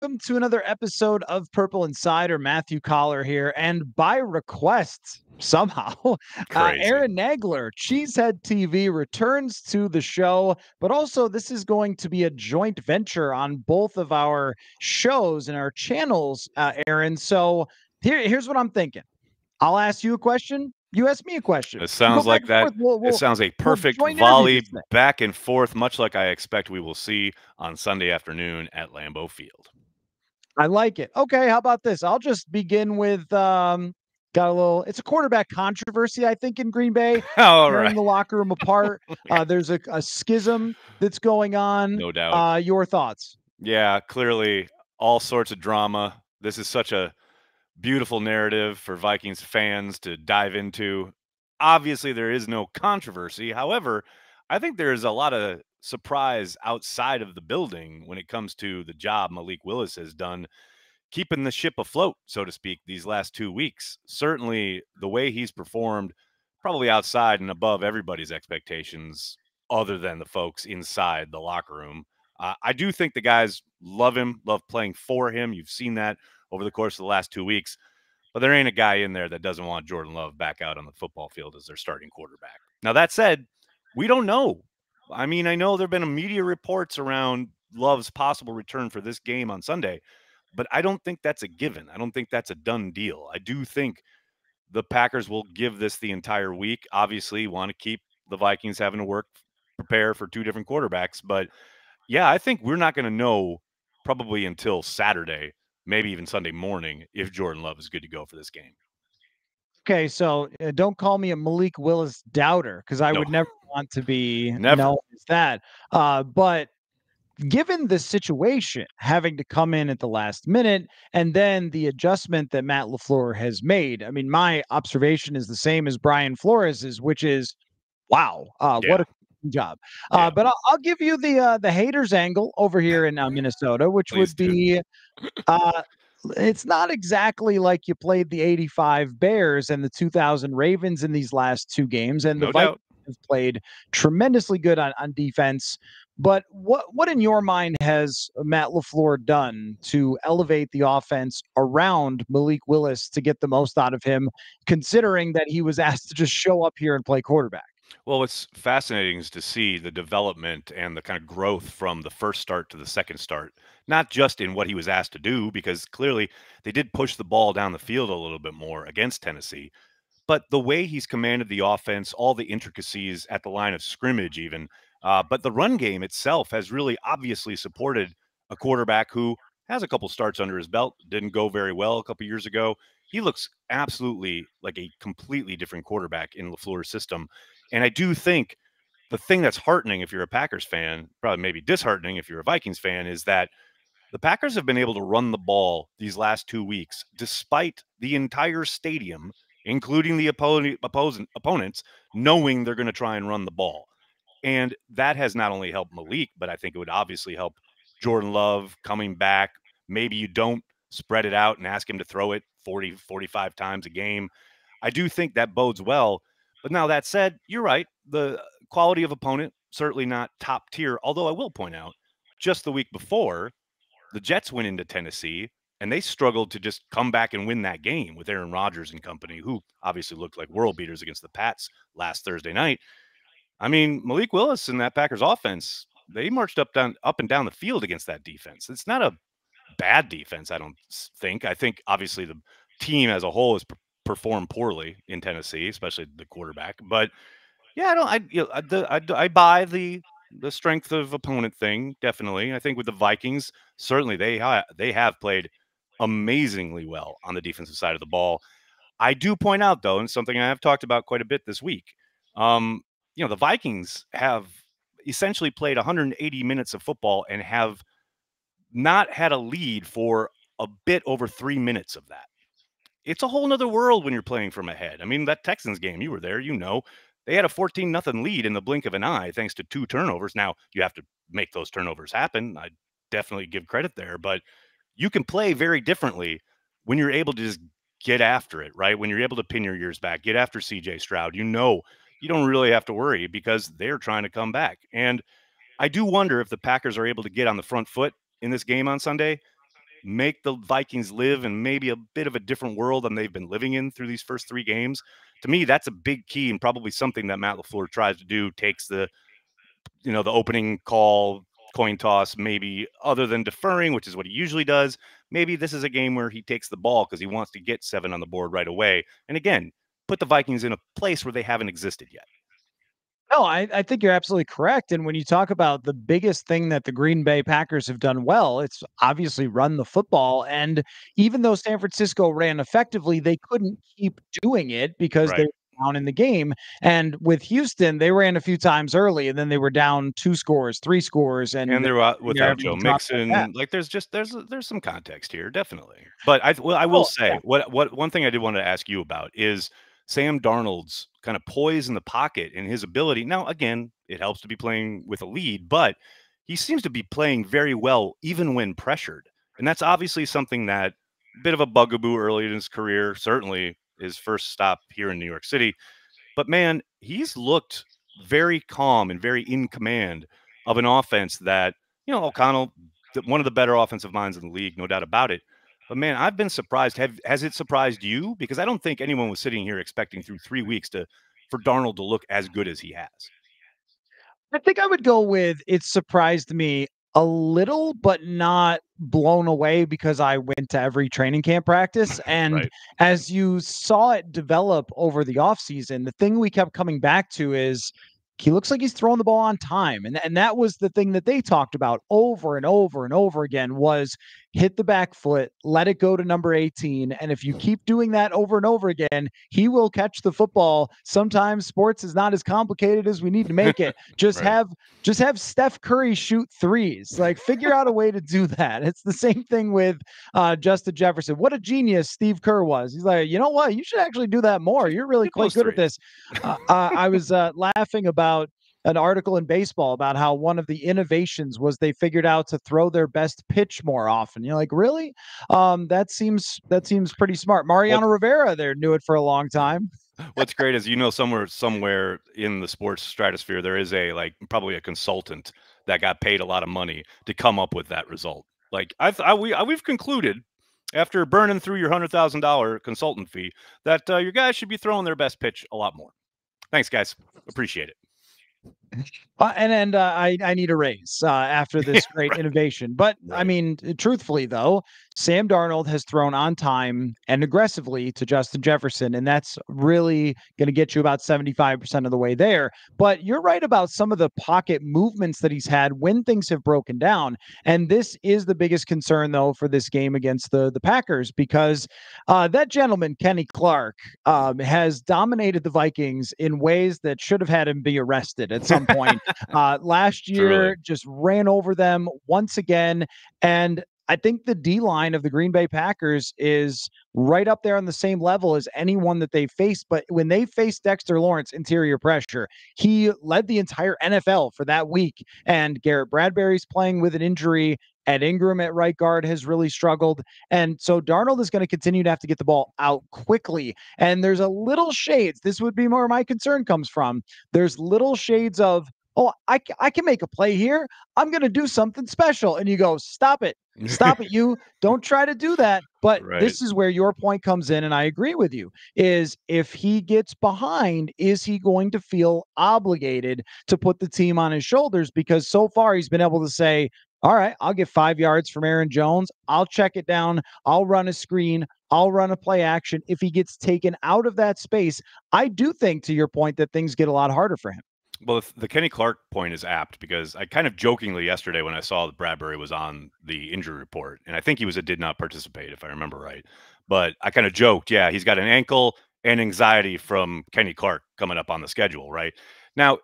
Welcome to another episode of Purple Insider. Matthew Coller here, and by request, somehow, Crazy. Aaron Nagler, Cheesehead TV, returns to the show. But also, this is going to be a joint venture on both of our shows and our channels, Aaron. So here's what I'm thinking. I'll ask you a question. You ask me a question. It We'll go sounds back like and that. forth. We'll It we'll sounds a we'll perfect joint interview volley this thing. back and forth, much like I expect we will see on Sunday afternoon at Lambeau Field. I like it. Okay, how about this? I'll just begin with got a little it's a quarterback controversy, I think, in Green Bay, All tearing right. the locker room apart. There's a schism that's going on. No doubt. Your thoughts? Yeah, clearly all sorts of drama. This is such a beautiful narrative for Vikings fans to dive into. Obviously, there is no controversy. However, I think there's a lot of surprise outside of the building when it comes to the job Malik Willis has done keeping the ship afloat, so to speak, these last 2 weeks. Certainly, the way he's performed, probably outside and above everybody's expectations, other than the folks inside the locker room. I do think the guys love him, love playing for him. You've seen that over the course of the last 2 weeks. But there ain't a guy in there that doesn't want Jordan Love back out on the football field as their starting quarterback. Now, that said, we don't know. I mean, I know there have been media reports around Love's possible return for this game on Sunday, but I don't think that's a given. I don't think that's a done deal. I do think the Packers will give this the entire week. Obviously, want to keep the Vikings having to prepare for two different quarterbacks. But yeah, I think we're not going to know probably until Saturday, maybe even Sunday morning, if Jordan Love is good to go for this game. Okay, so don't call me a Malik Willis doubter because I No, would never want to be never. known as that. But given the situation, having to come in at the last minute and then the adjustment that Matt LaFleur has made, I mean, my observation is the same as Brian Flores's, which is, wow, what Yeah, a job. yeah. But I'll give you the haters angle over here in Minnesota, which Please would do. be uh, it's not exactly like you played the 85 Bears and the 2000 Ravens in these last two games, and the No Vikings doubt. have played tremendously good on defense. But what in your mind has Matt LaFleur done to elevate the offense around Malik Willis to get the most out of him, considering that he was asked to just show up here and play quarterback? Well, what's fascinating is to see the development and the kind of growth from the first start to the second start, not just in what he was asked to do, because clearly they did push the ball down the field a little bit more against Tennessee, but the way he's commanded the offense, all the intricacies at the line of scrimmage, even. But the run game itself has really obviously supported a quarterback who has a couple starts under his belt, didn't go very well a couple years ago. He looks absolutely like a completely different quarterback in LaFleur's system. And I do think the thing that's heartening if you're a Packers fan, probably maybe disheartening if you're a Vikings fan, is that the Packers have been able to run the ball these last 2 weeks, despite the entire stadium, including the opponents, knowing they're going to try and run the ball. And that has not only helped Malik, but I think it would obviously help Jordan Love coming back. Maybe you don't spread it out and ask him to throw it 40, 45 times a game. I do think that bodes well. But now that said, you're right. The quality of opponent, certainly not top tier. Although I will point out, just the week before, the Jets went into Tennessee and they struggled to just come back and win that game with Aaron Rodgers and company, who obviously looked like world beaters against the Pats last Thursday night. I mean, Malik Willis and that Packers offense, they marched up and down the field against that defense. It's not a bad defense, I don't think. I think obviously the team as a whole has performed poorly in Tennessee, especially the quarterback. But yeah, I don't. I buy the strength of opponent thing definitely. I think with the Vikings, certainly they have played amazingly well on the defensive side of the ball. I do point out though, and something I have talked about quite a bit this week. Um, the Vikings have essentially played 180 minutes of football and have not had a lead for a bit over 3 minutes of that. It's a whole nother world when you're playing from ahead. I mean, that Texans game, you were there, they had a 14-0 lead in the blink of an eye thanks to two turnovers. Now, you have to make those turnovers happen. I definitely give credit there, but you can play very differently when you're able to just get after it, right? When you're able to pin your ears back, get after CJ Stroud, you don't really have to worry because they're trying to come back. And I do wonder if the Packers are able to get on the front foot in this game on Sunday make the Vikings live in maybe a bit of a different world than they've been living in through these first 3 games. To me, that's a big key and probably something that Matt LaFleur tries to do, takes the opening call, coin toss, maybe other than deferring, which is what he usually does. Maybe this is a game where he takes the ball because he wants to get 7 on the board right away. And again, put the Vikings in a place where they haven't existed yet. No, I think you're absolutely correct. And when you talk about the biggest thing that the Green Bay Packers have done well, it's obviously run the football. And even though San Francisco ran effectively, they couldn't keep doing it because they Right. were down in the game. And with Houston, they ran a few times early and then they were down 2 scores, 3 scores, And and they're they're without having to Joe drop that back. Mixon. Like there's some context here, definitely. But I will Oh, yeah. say what one thing I did want to ask you about is Sam Darnold's kind of poise in the pocket and his ability. Now, again, it helps to be playing with a lead, but he seems to be playing very well even when pressured. And that's obviously something that bit of a bugaboo early in his career, certainly his first stop here in New York City. But man, he's looked very calm and very in command of an offense that, O'Connell, one of the better offensive minds in the league, no doubt about it. But man, I've been surprised. Has it surprised you? Because I don't think anyone was sitting here expecting through 3 weeks for Darnold to look as good as he has. I think I would go with it surprised me a little, but not blown away because I went to every training camp practice. And Right. as you saw it develop over the offseason, the thing we kept coming back to is he looks like he's throwing the ball on time. And that was the thing that they talked about over and over and over again was hit the back foot, let it go to number 18. And if you keep doing that over and over again, he will catch the football. Sometimes sports is not as complicated as we need to make it. Just Right. have just have Steph Curry shoot threes. Like figure out a way to do that. It's the same thing with Justin Jefferson. What a genius Steve Kerr was. He's like, you know what? You should actually do that more. Shoot, You're really shoot quite those good at threes. this. I was laughing about an article in baseball about how one of the innovations was they figured out to throw their best pitch more often. You're like, really? That seems pretty smart. What Mariano Rivera there knew it for a long time. What's great is somewhere in the sports stratosphere there is probably a consultant that got paid a lot of money to come up with that result. Like we've concluded after burning through your $100,000 consultant fee that your guys should be throwing their best pitch a lot more. Thanks, guys. Appreciate I need a raise after it. this great Right. innovation. But I Right. mean, truthfully though, Sam Darnold has thrown on time and aggressively to Justin Jefferson, and that's really going to get you about 75% of the way there. But you're right about some of the pocket movements that he's had when things have broken down, and this is the biggest concern though for this game against the Packers because that gentleman Kenny Clark has dominated the Vikings in ways that should have had him be arrested at some point. Last Truly. year, just ran over them once again. And I think the D line of the Green Bay Packers is right up there on the same level as anyone that they faced. But when they faced Dexter Lawrence interior pressure, he led the entire NFL for that week. And Garrett Bradbury's playing with an injury. Ed Ingram at right guard has really struggled. And so Darnold is going to continue to have to get the ball out quickly. And there's a little shades. This would be where my concern comes from. There's little shades of, oh, I can make a play here. I'm going to do something special. And you go, stop it. Stop it. You don't try to do that. But Right. this is where your point comes in. And I agree with you is if he gets behind, is he going to feel obligated to put the team on his shoulders? Because so far he's been able to say, all right, I'll get 5 yards from Aaron Jones. I'll check it down. I'll run a screen. I'll run a play action. If he gets taken out of that space, I do think, to your point, that things get a lot harder for him. Well, the Kenny Clark point is apt because I kind of jokingly yesterday when I saw that Bradbury was on the injury report, and I think he was a did not participate, if I remember right. But I kind of joked, yeah, he's got an ankle and anxiety from Kenny Clark coming up on the schedule, right? Now,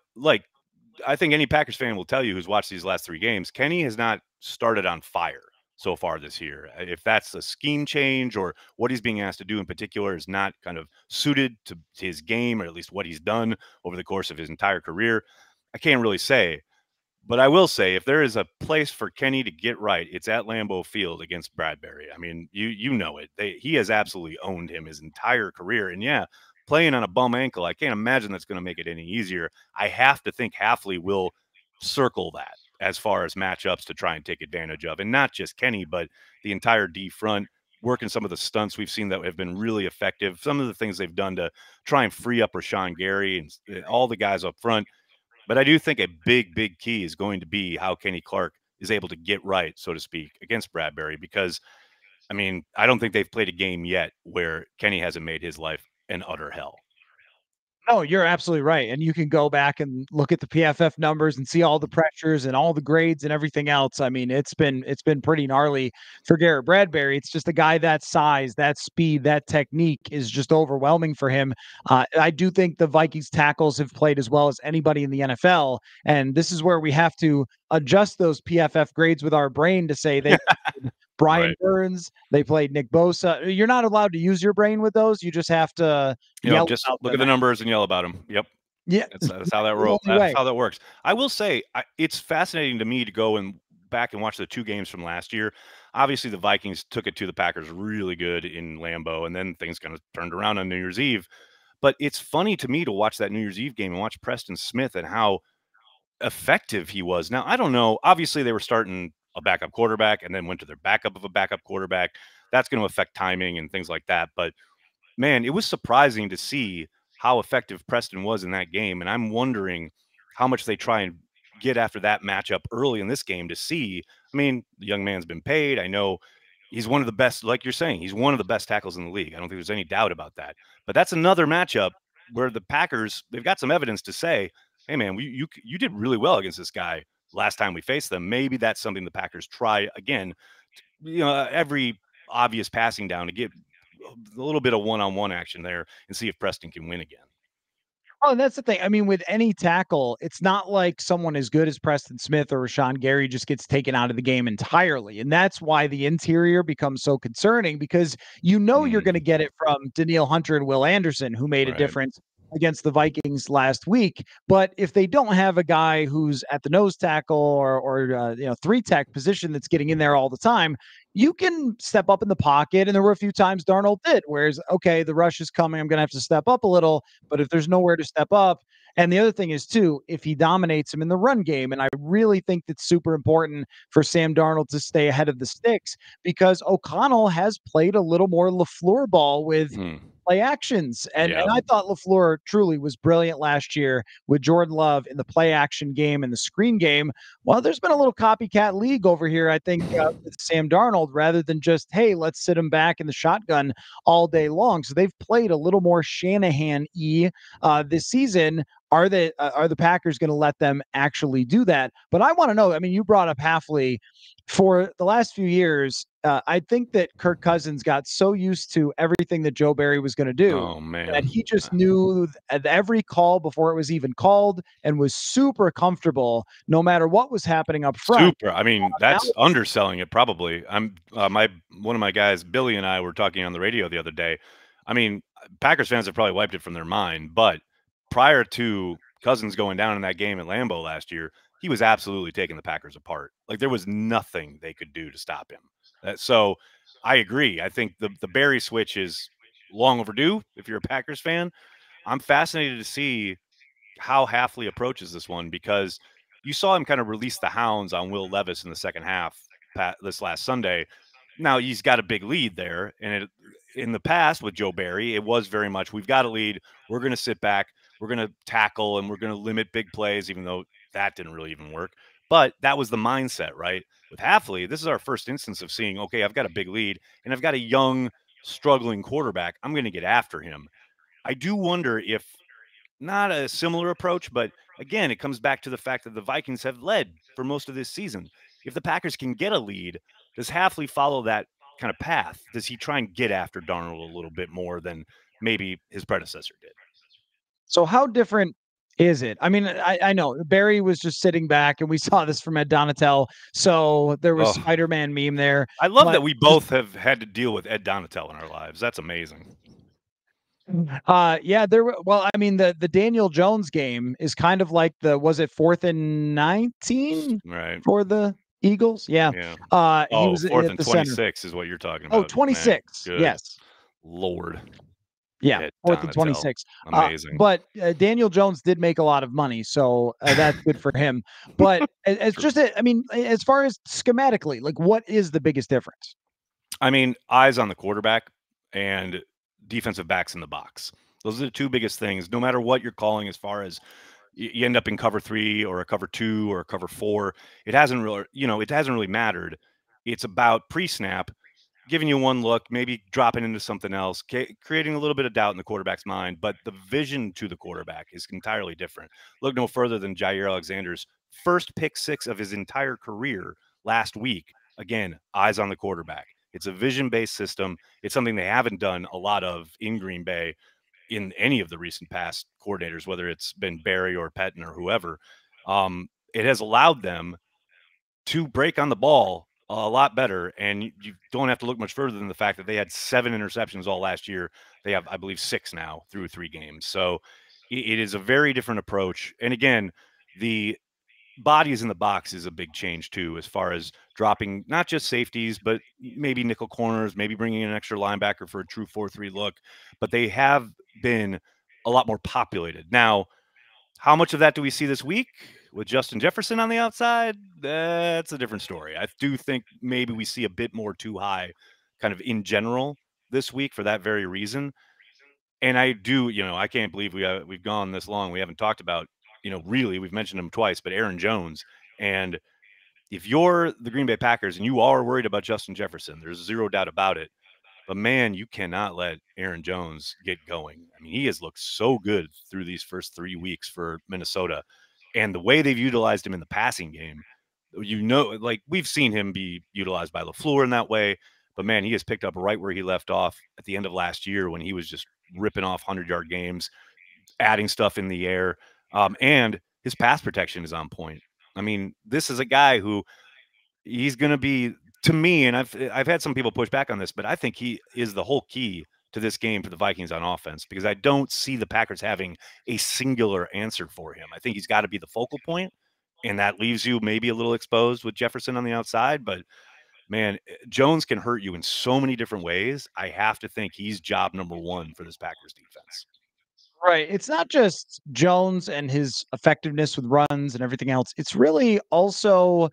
I think any Packers fan will tell you who's watched these last 3 games, Kenny has not started on fire so far this year. If that's a scheme change or what he's being asked to do in particular is not kind of suited to his game, or at least what he's done over the course of his entire career, I can't really say. But I will say, if there is a place for Kenny to get right, it's at Lambeau Field against Bradbury. I mean, you know it. He has absolutely owned him his entire career. And yeah, playing on a bum ankle, I can't imagine that's going to make it any easier. I have to think Halfley will circle that. as far as matchups to try and take advantage of. And not just Kenny, but the entire D front, working some of the stunts we've seen that have been really effective. Some of the things they've done to try and free up Rashawn Gary and all the guys up front. But I do think a big key is going to be how Kenny Clark is able to get right, so to speak, against Bradbury, because I mean, I don't think they've played a game yet where Kenny hasn't made his life an utter hell. Oh, you're absolutely right. And you can go back and look at the PFF numbers and see all the pressures and all the grades and everything else. I mean, it's been pretty gnarly for Garrett Bradbury. It's just a guy that size, that speed, that technique is just overwhelming for him. I do think the Vikings tackles have played as well as anybody in the NFL. And this is where we have to adjust those PFF grades with our brain to say they Brian Right. Burns, they played Nick Bosa. You're not allowed to use your brain with those. You just have to yell Just about look at them. the numbers and yell about them. Yep. Yeah, That's how that the only That's way. how that works. I will say it's fascinating to me to go and back and watch the 2 games from last year. Obviously, the Vikings took it to the Packers really good in Lambeau, and then things kind of turned around on New Year's Eve. But it's funny to me to watch that New Year's Eve game and watch Preston Smith and how effective he was. Now, I don't know. Obviously, they were starting a backup quarterback and then went to their backup of a backup quarterback. That's going to affect timing and things like that. But man, it was surprising to see how effective Preston was in that game. And I'm wondering how much they try and get after that matchup early in this game to see. I mean, the young man's been paid. I know he's one of the best, like you're saying, he's one of the best tackles in the league. I don't think there's any doubt about that. But that's another matchup where the Packers, they've got some evidence to say, hey, man, you did really well against this guy last time we faced them. Maybe that's something the Packers try again, every obvious passing down to get a little bit of one-on-one action there and see if Preston can win again. Oh, and that's the thing. I mean, with any tackle, it's not like someone as good as Preston Smith or Rashawn Gary just gets taken out of the game entirely. And that's why the interior becomes so concerning because you're going to get it from Danielle Hunter and Will Anderson, who made a Right. difference against the Vikings last week. But if they don't have a guy who's at the nose tackle or 3 tech position that's getting in there all the time, you can step up in the pocket. And there were a few times Darnold did, whereas, okay, the rush is coming. I'm going to have to step up a little. But if there's nowhere to step up, and the other thing is, too, if he dominates him in the run game, and I really think that's super important for Sam Darnold to stay ahead of the sticks because O'Connell has played a little more LaFleur ball with play actions. And Yeah. I thought LaFleur truly was brilliant last year with Jordan Love in the play action game and the screen game. Well, there's been a little copycat league over here, I think, with Sam Darnold rather than just, hey, let's sit him back in the shotgun all day long. So they've played a little more Shanahan-y this season. Are the Packers going to let them actually do that? But I want to know. I mean, you brought up Halfley. For the last few years, I think that Kirk Cousins got so used to everything that Joe Barry was going to do Oh that man. he just knew every call before it was even called and was super comfortable no matter what was happening up front. Super. I mean, Now, that's underselling it probably. I'm my one of my guys, Billy and I were talking on the radio the other day. I mean, Packers fans have probably wiped it from their mind, but prior to Cousins going down in that game at Lambeau last year, he was absolutely taking the Packers apart. Like there was nothing they could do to stop him. So I agree. I think the Barry switch is long overdue if you're a Packers fan. I'm fascinated to see how Halfley approaches this one because you saw him kind of release the hounds on Will Levis in the second half this last Sunday. Now he's got a big lead there, and in the past with Joe Barry, it was very much we've got a lead. We're going to sit back, we're going to tackle, and we're going to limit big plays, even though that didn't really even work. But that was the mindset, right? With Halfley, this is our first instance of seeing, okay, I've got a big lead, and I've got a young, struggling quarterback. I'm going to get after him. I do wonder if not a similar approach, but again, it comes back to the fact that the Vikings have led for most of this season. If the Packers can get a lead, does Halfley follow that kind of path? Does he try and get after Darnold a little bit more than maybe his predecessor did? so how different is it? I mean, I know Barry was just sitting back, and we saw this from Ed Donatel. So there was Oh, Spider-Man meme there, I love but that we just both have had to deal with Ed Donatel in our lives. That's amazing. yeah, there were well, I mean, the Daniel Jones game is kind of like the was it 4th and 19 Right. for the Eagles? Yeah. Yeah. He Oh, was fourth at and the center. 26 is what you're talking Oh, about. Man, 26. good Yes. Lord. Yeah, at 4th and Donatel. 26. Amazing. But Daniel Jones did make a lot of money, so that's good for him. But as True. just, I mean, as far as schematically, like, what is the biggest difference? I mean, eyes on the quarterback and defensive backs in the box. Those are the two biggest things. No matter what you're calling, as far as you end up in cover 3 or a cover 2 or a cover 4, it hasn't really, it hasn't really mattered. It's about pre-snap, giving you one look, maybe dropping into something else, creating a little bit of doubt in the quarterback's mind. But the vision to the quarterback is entirely different. Look no further than Jair Alexander's first pick 6 of his entire career last week. Again, eyes on the quarterback. It's a vision-based system. It's something they haven't done a lot of in Green Bay in any of the recent past coordinators, whether it's been Barry or Pettin or whoever. It has allowed them to break on the ball a lot better, and you don't have to look much further than the fact that they had 7 interceptions all last year. They have, I believe, 6 now through 3 games. So it is a very different approach. And again, the bodies in the box is a big change too, as far as dropping not just safeties, but maybe nickel corners, maybe bringing in an extra linebacker for a true 4-3 look. But they have been a lot more populated. Now, how much of that do we see this week with Justin Jefferson on the outside? That's a different story. I do think maybe we see a bit more too high kind of in general this week for that very reason. And I do, I can't believe we've gone this long. We haven't talked about, really, we've mentioned him twice, but Aaron Jones. And if you're the Green Bay Packers and you are worried about Justin Jefferson, there's zero doubt about it. But man, you cannot let Aaron Jones get going. I mean, he has looked so good through these first 3 weeks for Minnesota. And the way they've utilized him in the passing game, like we've seen him be utilized by LaFleur in that way. But man, he has picked up right where he left off at the end of last year when he was just ripping off 100-yard games, adding stuff in the air. And his pass protection is on point. I mean, this is a guy who he's going to be, to me, and I've had some people push back on this, but I think he is the whole key to this game for the Vikings on offense, because I don't see the Packers having a singular answer for him. I think he's got to be the focal point, and that leaves you maybe a little exposed with Jefferson on the outside. But man, Jones can hurt you in so many different ways. I have to think he's job number 1 for this Packers defense. Right. It's not just Jones and his effectiveness with runs and everything else. It's really also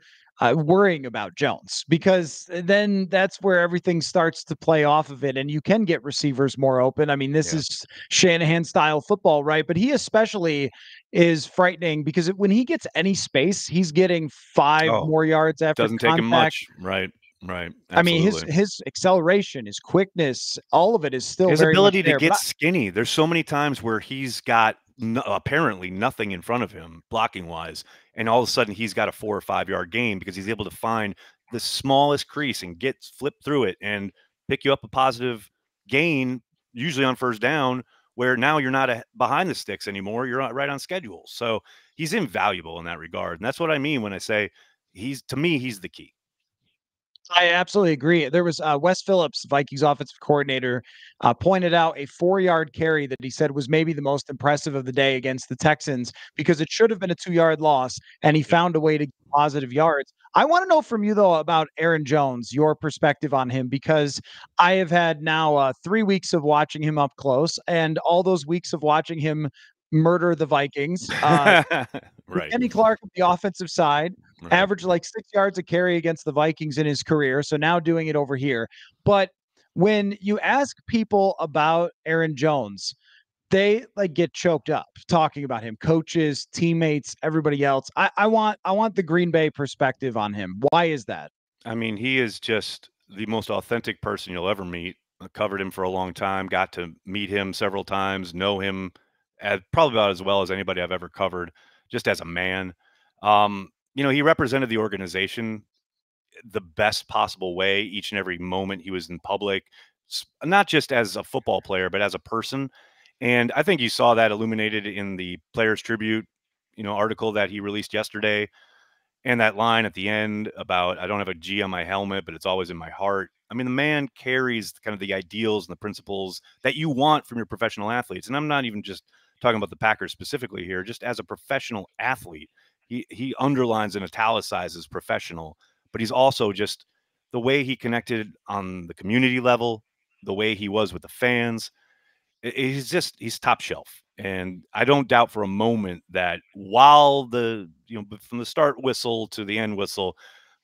worrying about Jones, because then that's where everything starts to play off of it, and you can get receivers more open. I mean, this Yeah. is Shanahan style football, right? But he especially is frightening because when he gets any space, he's getting 5 Oh, more yards after doesn't take him contact. much. Right. I mean, his Absolutely. his acceleration, his quickness, all of it is still His very much ability to there. But get skinny. There's so many times where he's got apparently nothing in front of him blocking wise, and all of a sudden he's got a 4 or 5 yard gain because he's able to find the smallest crease and flip through it and pick you up a positive gain, usually on first down, where now you're not behind the sticks anymore. You're right on schedule. So he's invaluable in that regard, and that's what I mean when I say to me he's the key. I absolutely agree. There was Wes Phillips, Vikings offensive coordinator, pointed out a 4-yard carry that he said was maybe the most impressive of the day against the Texans, because it should have been a 2-yard loss, and he Yep. found a way to get positive yards. I want to know from you, though, about Aaron Jones, your perspective on him, because I have had now 3 weeks of watching him up close, and all those weeks of watching him murder the Vikings. With Right. Kenny Clark on the offensive side, Right. averaged like 6 yards a carry against the Vikings in his career, so now doing it over here. But when you ask people about Aaron Jones, they like get choked up talking about him, coaches, teammates, everybody else. I want the Green Bay perspective on him. Why is that? I mean, he is just the most authentic person you'll ever meet. I covered him for a long time, got to meet him several times, know him probably about as well as anybody I've ever covered, just as a man. He represented the organization the best possible way each and every moment he was in public, not just as a football player, but as a person. And I think you saw that illuminated in the Players Tribute, article that he released yesterday. And that line at the end about, I don't have a G on my helmet, but it's always in my heart. I mean, the man carries kind of the ideals and the principles that you want from your professional athletes. And I'm not even just talking about the Packers specifically here, just as a professional athlete. He underlines and italicizes professional, but he's also just the way he connected on the community level, the way he was with the fans. he's top shelf. And I don't doubt for a moment that while from the start whistle to the end whistle,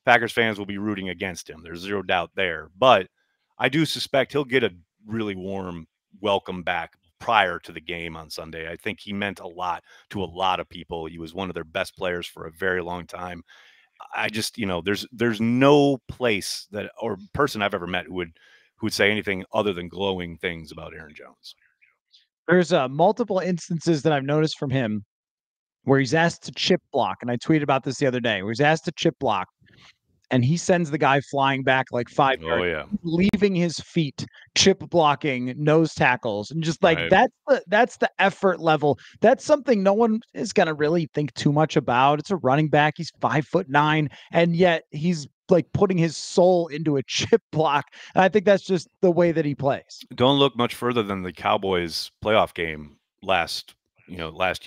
Packers fans will be rooting against him. There's zero doubt there. But I do suspect he'll get a really warm welcome back prior to the game on Sunday. I think he meant a lot to a lot of people. He was one of their best players for a very long time. I just, there's no place that or person I've ever met who would say anything other than glowing things about Aaron Jones. There's multiple instances that I've noticed from him where he's asked to chip block, and I tweeted about this the other day, where he's asked to chip block, and he sends the guy flying back like 5 Oh yards, yeah, leaving his feet, chip blocking, nose tackles, and just like right. that's the effort level. That's something no one is gonna really think too much about. It's a running back. He's 5'9", and yet he's like putting his soul into a chip block. And I think that's just the way that he plays. Don't look much further than the Cowboys playoff game last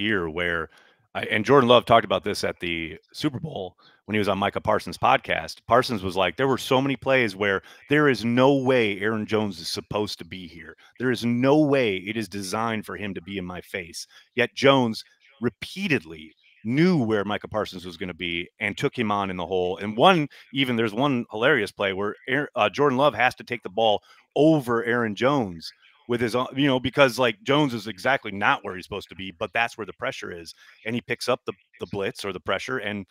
year where and Jordan Love talked about this at the Super Bowl when he was on Micah Parsons' podcast. Parsons was like, there were so many plays where there is no way Aaron Jones is supposed to be here. There is no way it is designed for him to be in my face. Yet Jones repeatedly knew where Micah Parsons was going to be and took him on in the hole. And there's one hilarious play where Jordan Love has to take the ball over Aaron Jones with his own, because like Jones is exactly not where he's supposed to be, but that's where the pressure is. And he picks up the blitz or the pressure, and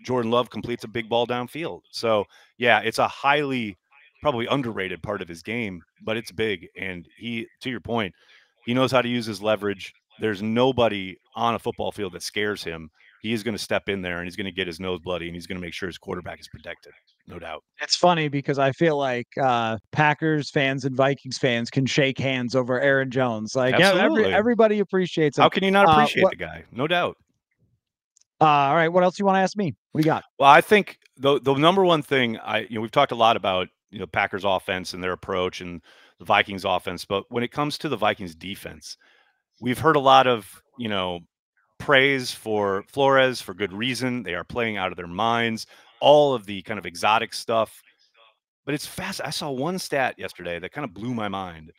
Jordan Love completes a big ball downfield. So yeah, it's a highly probably underrated part of his game, but it's big. And to your point, he knows how to use his leverage. There's nobody on a football field that scares him. He is going to step in there and he's going to get his nose bloody and he's going to make sure his quarterback is protected. No doubt. It's funny because I feel like Packers fans and Vikings fans can shake hands over Aaron Jones. Like, yeah, Absolutely. everybody appreciates him. How can you not appreciate the guy? No doubt. All right, what else you want to ask me? What do you got? Well, I think the number one thing we've talked a lot about Packers offense and their approach and the Vikings offense, but when it comes to the Vikings defense, we've heard a lot of praise for Flores for good reason. They are playing out of their minds. All of the kind of exotic stuff, but it's fast. I saw one stat yesterday that kind of blew my mind.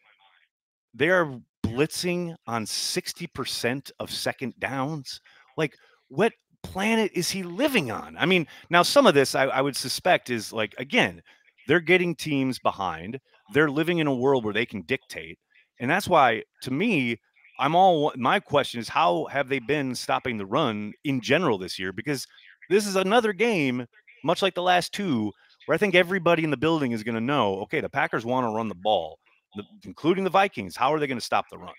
They are blitzing on 60% of second downs. Like, what planet is he living on? I mean, now some of this I would suspect is like, again, they're getting teams behind. They're living in a world where they can dictate. And that's why, to me, my question is, how have they been stopping the run in general this year? Because this is another game, much like the last two, where I think everybody in the building is going to know, okay, the Packers want to run the ball, including the Vikings. How are they going to stop the run?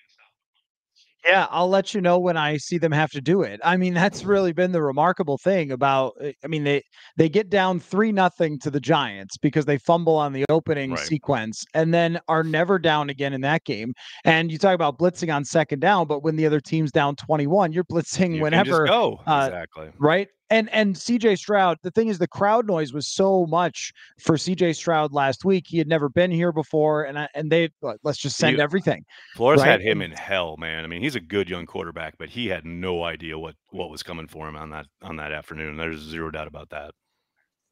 Yeah, I'll let you know when I see them have to do it. I mean, that's really been the remarkable thing about I mean, they get down 3-0 to the Giants because they fumble on the opening Right. sequence and then are never down again in that game. And you talk about blitzing on second down, but when the other team's down 21, you're blitzing You can just whenever go. Exactly. right? And CJ Stroud, the thing is the crowd noise was so much for CJ Stroud last week. He had never been here before and they let's just send everything. Flores right? had him in hell, man. I mean, he's a good young quarterback, but he had no idea what was coming for him on that afternoon. There's zero doubt about that.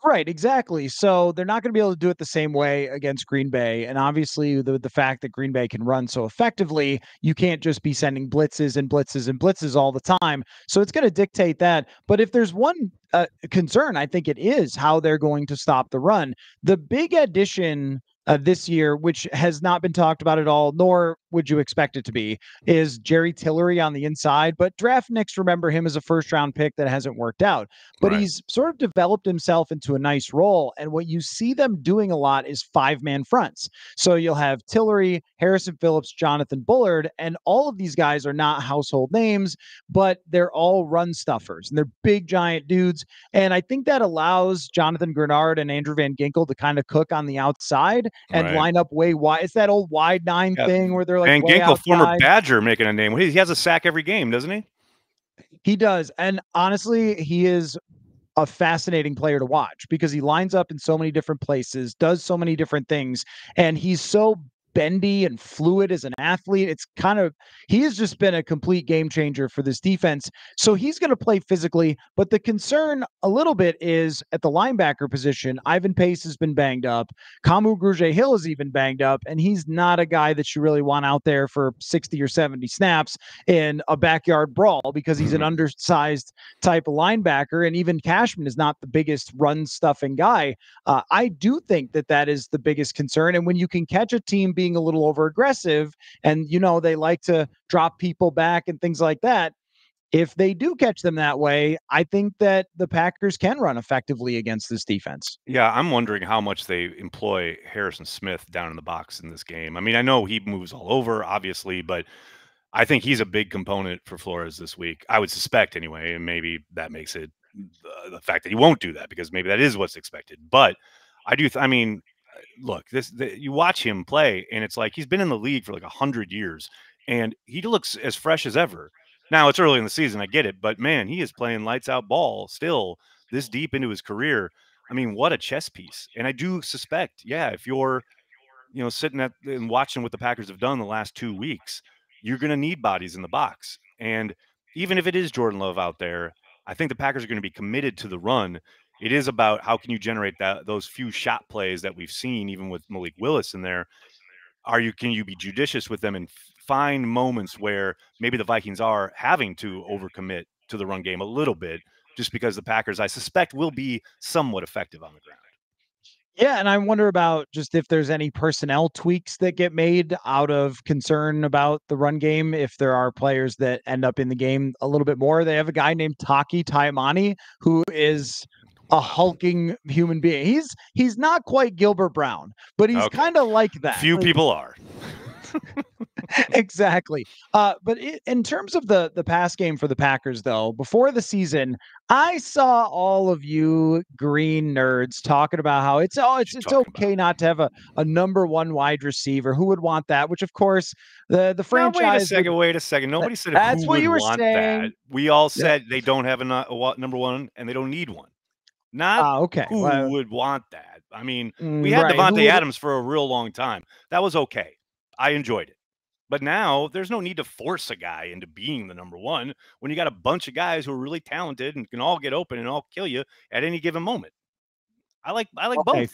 Right, exactly. So they're not going to be able to do it the same way against Green Bay. And obviously, the fact that Green Bay can run so effectively, you can't just be sending blitzes and blitzes and blitzes all the time. So it's going to dictate that. But if there's one concern, I think it is how they're going to stop the run. The big addition this year, which has not been talked about at all, nor would you expect it to be, is Jerry Tillery on the inside. But draft nicks remember him as a first-round pick that hasn't worked out. But Right. he's sort of developed himself into a nice role. And what you see them doing a lot is 5-man fronts. So you'll have Tillery, Harrison Phillips, Jonathan Bullard, and all of these guys are not household names, but they're all run stuffers. And they're big, giant dudes. And I think that allows Jonathan Grenard and Andrew Van Ginkel to kind of cook on the outside and Right. line up way wide. It's that old wide 9 thing where they're like and way Ginkel, former outside. Badger, making a name. He has a sack every game, doesn't he? He does. And honestly, he is a fascinating player to watch because he lines up in so many different places, does so many different things, and he's so bendy and fluid as an athlete. He has just been a complete game changer for this defense. So he's going to play physically, but the concern a little bit is at the linebacker position. Ivan Pace has been banged up. Kamu Grugier-Hill is even banged up, and he's not a guy that you really want out there for 60 or 70 snaps in a backyard brawl because he's an undersized type of linebacker, and even Cashman is not the biggest run stuffing guy. I do think that is the biggest concern. And when you can catch a team being a little over aggressive and, they like to drop people back and things like that, if they do catch them that way, I think that the Packers can run effectively against this defense. Yeah, I'm wondering how much they employ Harrison Smith down in the box in this game. I mean, I know he moves all over, obviously, but I think he's a big component for Flores this week. I would suspect anyway, and maybe that makes it the fact that he won't do that because maybe that is what's expected. But I do. I mean, look, you watch him play, and it's like he's been in the league for like 100 years, and he looks as fresh as ever. Now it's early in the season, I get it, but man, he is playing lights out ball still this deep into his career. I mean, what a chess piece! And I do suspect, yeah, if you're sitting at and watching what the Packers have done the last 2 weeks, you're going to need bodies in the box. And even if it is Jordan Love out there, I think the Packers are going to be committed to the run. It is about how can you generate those few shot plays that we've seen, even with Malik Willis in there. Can you be judicious with them and find moments where maybe the Vikings are having to overcommit to the run game a little bit, just because the Packers, I suspect, will be somewhat effective on the ground. Yeah, and I wonder about just if there's any personnel tweaks that get made out of concern about the run game, if there are players that end up in the game a little bit more. They have a guy named Taki Taimani who is a hulking human being. He's not quite Gilbert Brown, but he's kind of like that. Few people are. Exactly. In terms of the pass game for the Packers, though, before the season, I saw all of you green nerds talking about how it's okay not to have a number one wide receiver. Who would want that? Which, of course, the franchise. Wait a second. Nobody said that's who what would you were want saying. that. We all said they don't have a number one and they don't need one. Not okay. Who would want that. I mean, we had right. Devontae Adams for a real long time. That was okay. I enjoyed it. But now there's no need to force a guy into being the number one when you got a bunch of guys who are really talented and can all get open and all kill you at any given moment. I like both.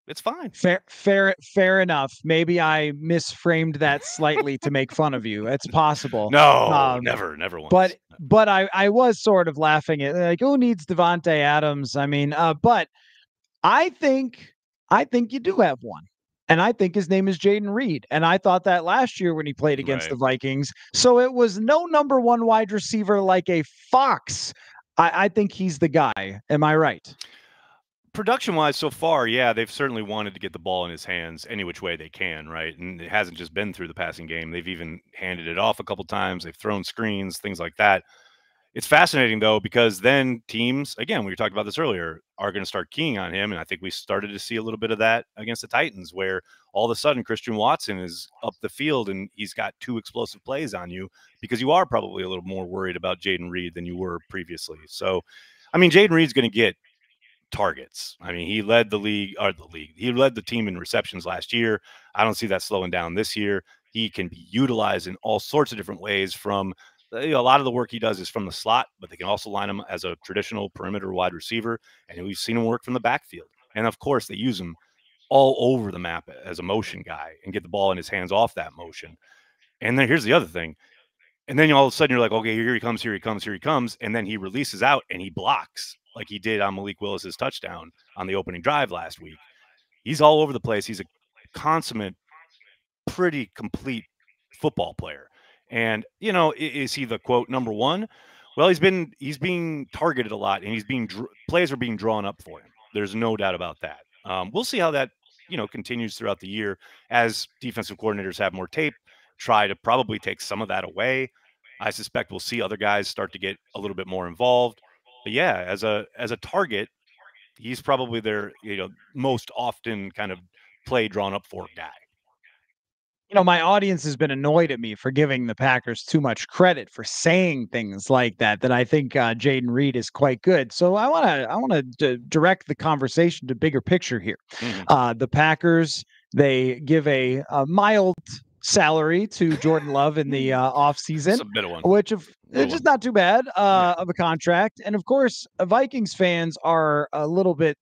It's fine. Fair enough. Maybe I misframed that slightly to make fun of you. It's possible. No, never once. But I was sort of laughing at like, who needs Devontae Adams? I mean, but I think you do have one. And I think his name is Jaden Reed. And I thought that last year when he played against the Vikings. So it was no number one wide receiver like a fox. I think he's the guy. Am I right? Production-wise so far, yeah, they've certainly wanted to get the ball in his hands any which way they can, right? And it hasn't just been through the passing game. They've even handed it off a couple times. They've thrown screens, things like that. It's fascinating, though, because then teams, again, we talked about this earlier, are going to start keying on him. And I think we started to see a little bit of that against the Titans, where all of a sudden Christian Watson is up the field and he's got 2 explosive plays on you because you are probably a little more worried about Jaden Reed than you were previously. So, I mean, Jaden Reed's going to get targets. I mean, he led he led the team in receptions last year. I don't see that slowing down this year. He can be utilized in all sorts of different ways. From a lot of the work he does is from the slot, but they can also line him as a traditional perimeter wide receiver, and we've seen him work from the backfield. And of course, they use him all over the map as a motion guy and get the ball in his hands off that motion. And then here's the other thing. And then all of a sudden you're like, okay, here he comes. And then he releases out and he blocks like he did on Malik Willis's touchdown on the opening drive last week. He's all over the place. He's a consummate, pretty complete football player. And, is he the quote number one? Well, he's being targeted a lot, and plays are being drawn up for him. There's no doubt about that. We'll see how that, continues throughout the year as defensive coordinators have more tape, try to probably take some of that away. I suspect we'll see other guys start to get a little bit more involved. But yeah, as a target, he's probably their, most often kind of play drawn up for guy. My audience has been annoyed at me for giving the Packers too much credit for saying things like that. That I think Jaden Reed is quite good. So I want to direct the conversation to bigger picture here. Mhm. The Packers, they give a mild salary to Jordan Love in the off It's season, a bit of one. which of Little it's just one. not too bad Yeah. of a contract. And of course, Vikings fans are a little bit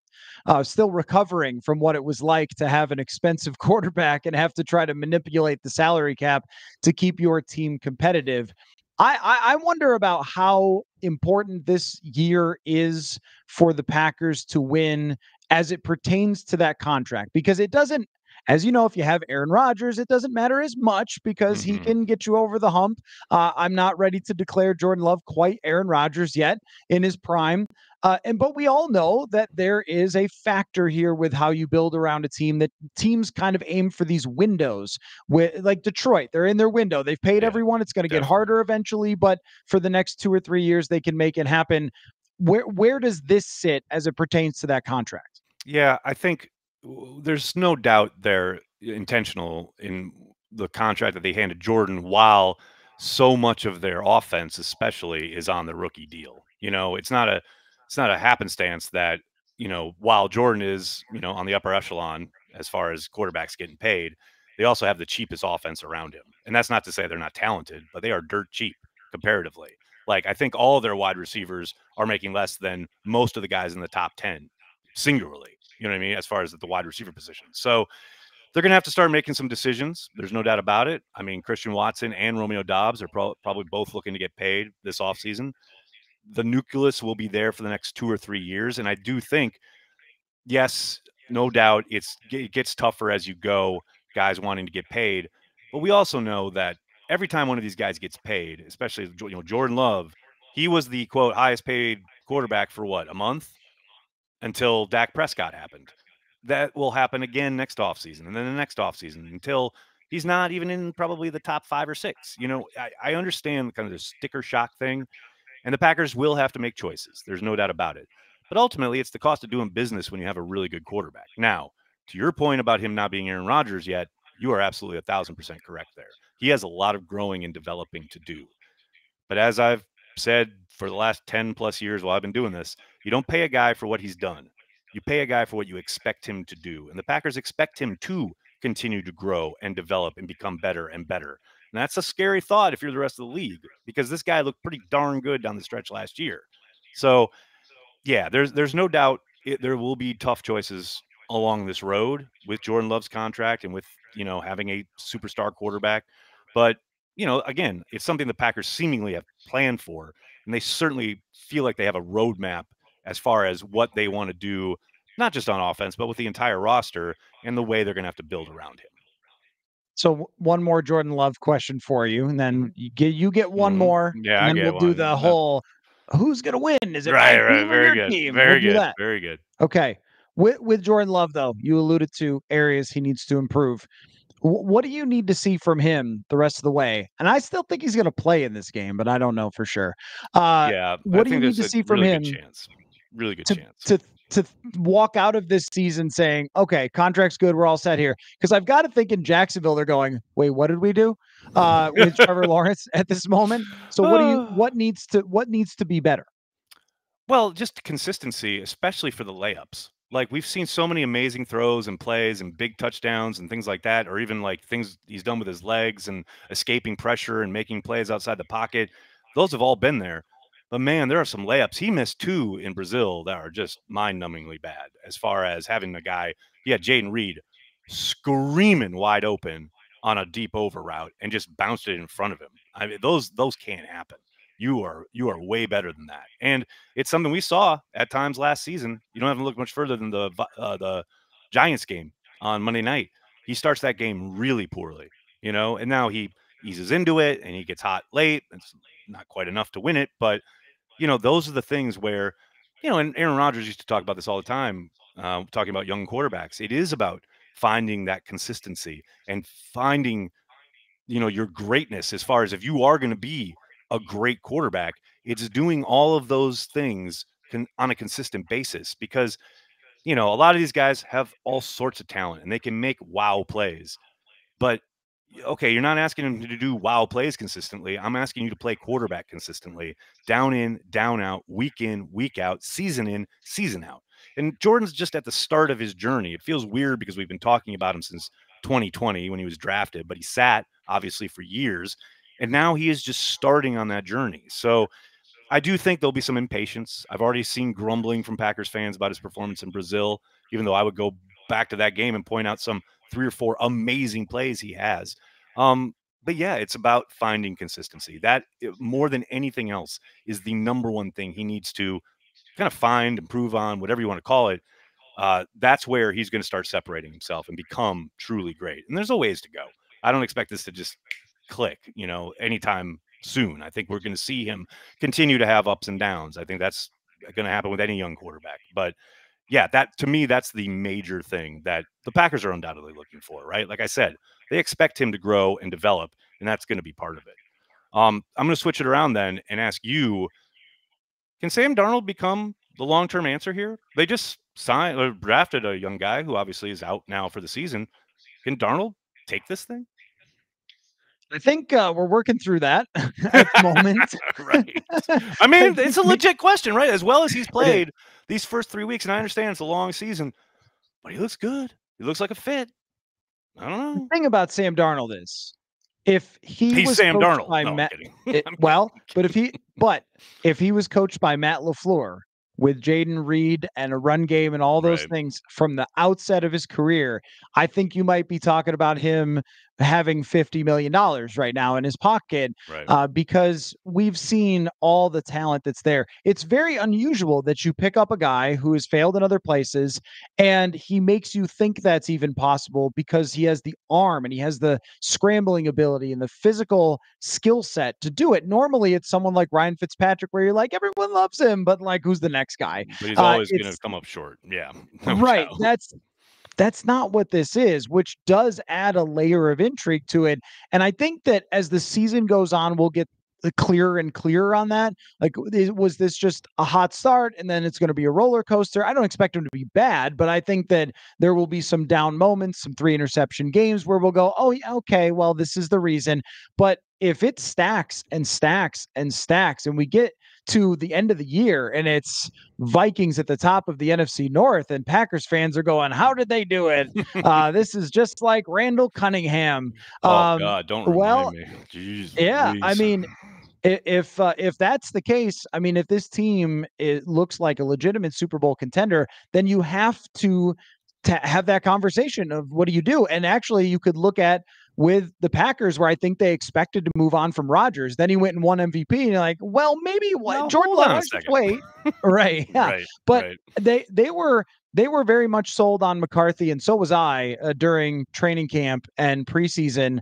still recovering from what it was like to have an expensive quarterback and have to try to manipulate the salary cap to keep your team competitive. I wonder about how important this year is for the Packers to win as it pertains to that contract, because it doesn't, as you know, if you have Aaron Rodgers, it doesn't matter as much because he Mhm. can get you over the hump. I'm not ready to declare Jordan Love quite Aaron Rodgers yet in his prime. But we all know that there is a factor here with how you build around a team, that teams kind of aim for these windows with, like Detroit, they're in their window. They've paid Yeah, everyone. It's going to get definitely. harder eventually, but for the next 2 or 3 years, they can make it happen. Where does this sit as it pertains to that contract? Yeah, I think there's no doubt they're intentional in the contract that they handed Jordan, while so much of their offense, especially, is on the rookie deal. It's not a happenstance that, while Jordan is, on the upper echelon as far as quarterbacks getting paid, they also have the cheapest offense around him. And that's not to say they're not talented, but they are dirt cheap comparatively. Like, I think all of their wide receivers are making less than most of the guys in the top 10 singularly, you know what I mean, as far as the wide receiver position. So they're going to have to start making some decisions. There's no doubt about it. I mean, Christian Watson and Romeo Dobbs are probably both looking to get paid this offseason. The nucleus will be there for the next 2 or 3 years. And I do think, yes, no doubt it gets tougher as you go, guys wanting to get paid. But we also know that every time one of these guys gets paid, especially, Jordan Love, he was the quote highest paid quarterback for what, a month, until Dak Prescott happened. That will happen again next offseason, and then the next offseason, until he's not even in probably the top 5 or 6. I understand kind of the sticker shock thing, and the Packers will have to make choices. There's no doubt about it. But ultimately, it's the cost of doing business when you have a really good quarterback. Now, to your point about him not being Aaron Rodgers yet, you are absolutely 1,000% correct there. He has a lot of growing and developing to do. But as I've said for the last 10 plus years while I've been doing this, you don't pay a guy for what he's done. You pay a guy for what you expect him to do. And the Packers expect him to continue to grow and develop and become better and better. And that's a scary thought if you're the rest of the league, because this guy looked pretty darn good down the stretch last year. So yeah, there's no doubt there will be tough choices along this road with Jordan Love's contract and with, having a superstar quarterback. But, again, it's something the Packers seemingly have planned for, and they certainly feel like they have a roadmap as far as what they want to do, not just on offense, but with the entire roster and the way they're going to have to build around him. So one more Jordan Love question for you, and then you get one more, Yeah, and I then we'll get do one. the whole who's gonna win? Is it my Right, right. team or Very your good. team? We'll Very do good. that. Very good. Okay. With Jordan Love though, you alluded to areas he needs to improve. What do you need to see from him the rest of the way? And I still think he's going to play in this game, but I don't know for sure. Yeah, I What do you think need there's to a see from really good him chance. Really good to chance. to to walk out of this season saying, "Okay, contract's good, we're all set here"? Because I've got to think in Jacksonville they're going, "Wait, what did we do?" With Trevor Lawrence at this moment. So what needs to be better? Well, just consistency, especially for the layups. Like, we've seen so many amazing throws and plays and big touchdowns and things like that, or even like things he's done with his legs and escaping pressure and making plays outside the pocket. Those have all been there. But man, there are some layups. He missed two in Brazil that are just mind-numbingly bad, as far as having a guy, he had Jaden Reed screaming wide open on a deep over route and just bounced it in front of him. I mean, those can't happen. You are way better than that. And it's something we saw at times last season. You don't have to look much further than the Giants game on Monday night. He starts that game really poorly, and now he eases into it and he gets hot late. It's not quite enough to win it, but those are the things where, and Aaron Rodgers used to talk about this all the time, talking about young quarterbacks. It is about finding that consistency and finding, your greatness, as far as if you are going to be a great quarterback, it's doing all of those things on a consistent basis, because, a lot of these guys have all sorts of talent and they can make wow plays, but okay, you're not asking him to do wow plays consistently. I'm asking you to play quarterback consistently, down in, down out, week in, week out, season in, season out. And Jordan's just at the start of his journey. It feels weird because we've been talking about him since 2020 when he was drafted, but he sat obviously for years. And now he is just starting on that journey. So I do think there'll be some impatience. I've already seen grumbling from Packers fans about his performance in Brazil, even though I would go back to that game and point out some 3 or 4 amazing plays he has. But yeah, it's about finding consistency. That more than anything else is the number one thing he needs to kind of find, improve on, whatever you want to call it. That's where he's going to start separating himself and become truly great. And there's a ways to go. I don't expect this to just click, anytime soon. I think we're going to see him continue to have ups and downs. I think that's going to happen with any young quarterback. But yeah, that to me, that's the major thing that the Packers are undoubtedly looking for, right? Like I said, they expect him to grow and develop, and that's going to be part of it. I'm going to switch it around then and ask you, can Sam Darnold become the long-term answer here? They just signed or drafted a young guy who obviously is out now for the season. Can Darnold take this thing? I think we're working through that at the moment. Right. I mean, it's a legit question, right? As well as he's played these first 3 weeks, and I understand it's a long season, but he looks good. He looks like a fit. I don't The know. thing about Sam Darnold is, if He's was Sam coached Darnold. by No, Matt, I'm kidding. but if he was coached by Matt LaFleur with Jaden Reed and a run game and all those Right. things from the outset of his career, I think you might be talking about him having $50 million right now in his pocket, Right. because we've seen all the talent that's there. It's very unusual that you pick up a guy who has failed in other places and he makes you think that's even possible because he has the arm and he has the scrambling ability and the physical skill set to do it. Normally, it's someone like Ryan Fitzpatrick where you're like, everyone loves him, but like, who's the next guy? But he's always going to It's come up short. Yeah. No right. doubt. That's not what this is, which does add a layer of intrigue to it. And I think that as the season goes on, we'll get clearer and clearer on that. Like, was this just a hot start and then it's going to be a roller coaster? I don't expect him to be bad, but I think that there will be some down moments, some 3 interception games where we'll go, oh, yeah, okay, well, this is the reason. But if it stacks and stacks and stacks, and we get to the end of the year and it's Vikings at the top of the NFC North, and Packers fans are going, how did they do it? This is just like Randall Cunningham. Oh, Um, God. Don't remind well, me. Jeez yeah, I Louise. mean, if that's the case, I mean, if this team it looks like a legitimate Super Bowl contender, then you have to have that conversation of what do you do? And actually, you could look at with the Packers, where I think they expected to move on from Rodgers. Then he went and won MVP, and you're like, well, maybe what Now, Jordan hold Love, on a just second. wait, right? Yeah, Right. but Right. they were very much sold on McCarthy, and so was I during training camp and preseason.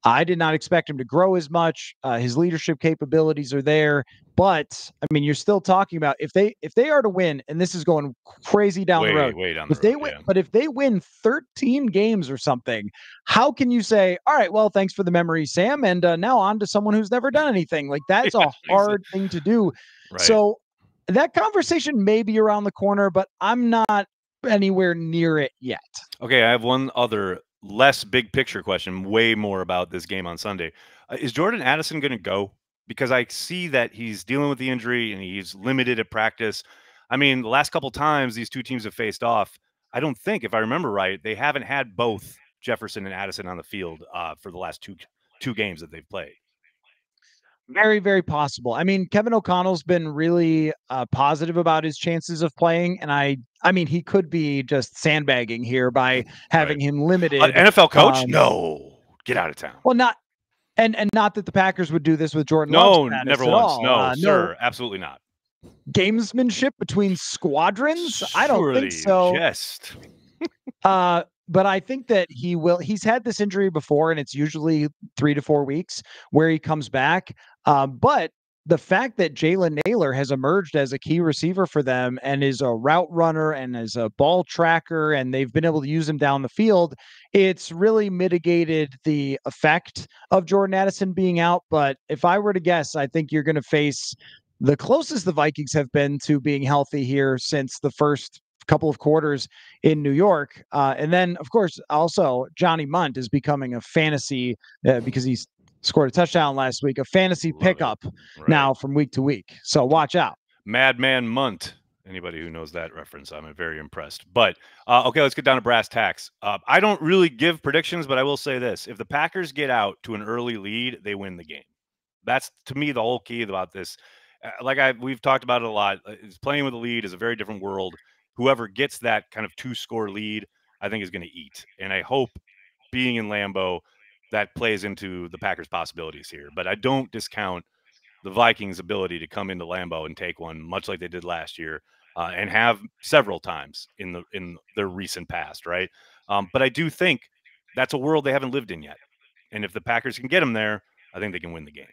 I did not expect him to grow as much. His leadership capabilities are there, but I mean, you're still talking about if they are to win, and this is going crazy down the Way, road. way down the If they road. win, Yeah. but if they win 13 games or something, how can you say, all right, well, thanks for the memory, Sam, and now on to someone who's never done anything? Like that's Yeah, a hard thing to do. right. So that conversation may be around the corner, but I'm not anywhere near it yet. Okay, I have one other less big picture question, way more about this game on Sunday. Is Jordan Addison going to go? Because I see that he's dealing with the injury and he's limited at practice. I mean, the last couple times these two teams have faced off, I don't think, if I remember right, they haven't had both Jefferson and Addison on the field for the last two games that they've played. Very, very possible. I mean, Kevin O'Connell's been really positive about his chances of playing, and I mean, he could be just sandbagging here by Right. having him An limited. NFL coach? No. Get out of town. Well, not and not that the Packers would do this with Jordan Love's No, status never at once. all. No, No sir. Absolutely not. gamesmanship between squadrons. I don't think Surely so. jest. But I think that he will. He's had this injury before, and it's usually 3 to 4 weeks where he comes back. But the fact that Jalen Naylor has emerged as a key receiver for them and is a route runner and is a ball tracker, and they've been able to use him down the field, it's really mitigated the effect of Jordan Addison being out. But if I were to guess, I think you're going to face the closest the Vikings have been to being healthy here since the first couple of quarters in New York. And then, of course, also Johnny Munt is becoming a fantasy because he's scored a touchdown last week, a fantasy Love it. pickup Right. now from week to week. So watch out. Madman Munt. Anybody who knows that reference, I'm very impressed. But okay, let's get down to brass tacks. I don't really give predictions, but I will say this: if the Packers get out to an early lead, they win the game. That's to me the whole key about this. We've talked about it a lot. Is playing with a lead is a very different world. Whoever gets that kind of 2-score lead, I think is going to eat. And I hope being in Lambeau that plays into the Packers' possibilities here. But I don't discount the Vikings' ability to come into Lambeau and take one, much like they did last year, and have several times in their recent past, right? But I do think that's a world they haven't lived in yet. And if the Packers can get them there, I think they can win the game.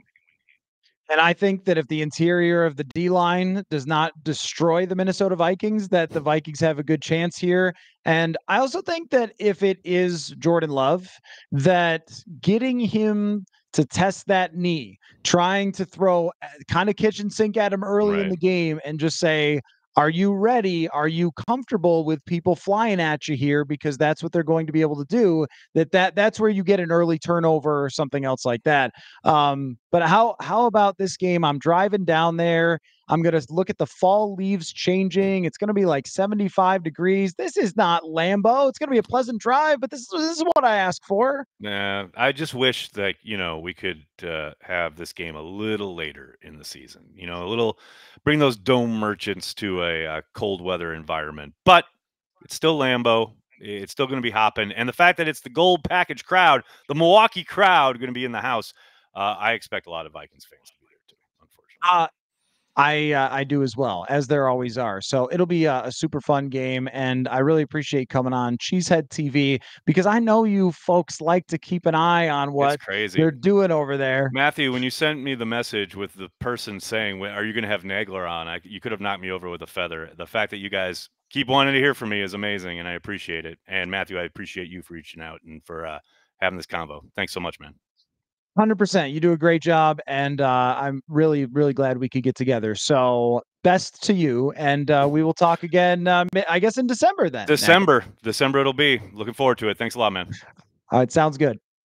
And I think that if the interior of the D line does not destroy the Minnesota Vikings, that the Vikings have a good chance here. And I also think that if it is Jordan Love, that getting him to test that knee, trying to throw kind of kitchen sink at him early in Right. the game and just say, are you ready? Are you comfortable with people flying at you here? Because that's what they're going to be able to do. That's where you get an early turnover or something else like that. But how about this game? I'm driving down there. I'm gonna look at the fall leaves changing. It's gonna be like 75 degrees. This is not Lambeau. It's gonna be a pleasant drive, but this is what I asked for. Nah, I just wish that we could have this game a little later in the season. A little bring those dome merchants to a cold weather environment. But it's still Lambeau. It's still going to be hopping, and the fact that it's the gold package crowd, the Milwaukee crowd, going to be in the house. I expect a lot of Vikings fans to be there too. Unfortunately, Uh, I do as well, as there always are. So it'll be a super fun game, and I really appreciate coming on Cheesehead TV because I know you folks like to keep an eye on it's what crazy. they're doing over there. Matthew, when you sent me the message with the person saying, "Are you going to have Nagler on?" You could have knocked me over with a feather. The fact that you guys keep wanting to hear from me is amazing, and I appreciate it. And Matthew, I appreciate you for reaching out and for having this convo. Thanks so much, man. 100%. You do a great job, and I'm really, really glad we could get together. So best to you, and we will talk again. I guess in December then. Nagler. December it'll be. Looking forward to it. Thanks a lot, man. All right, sounds good.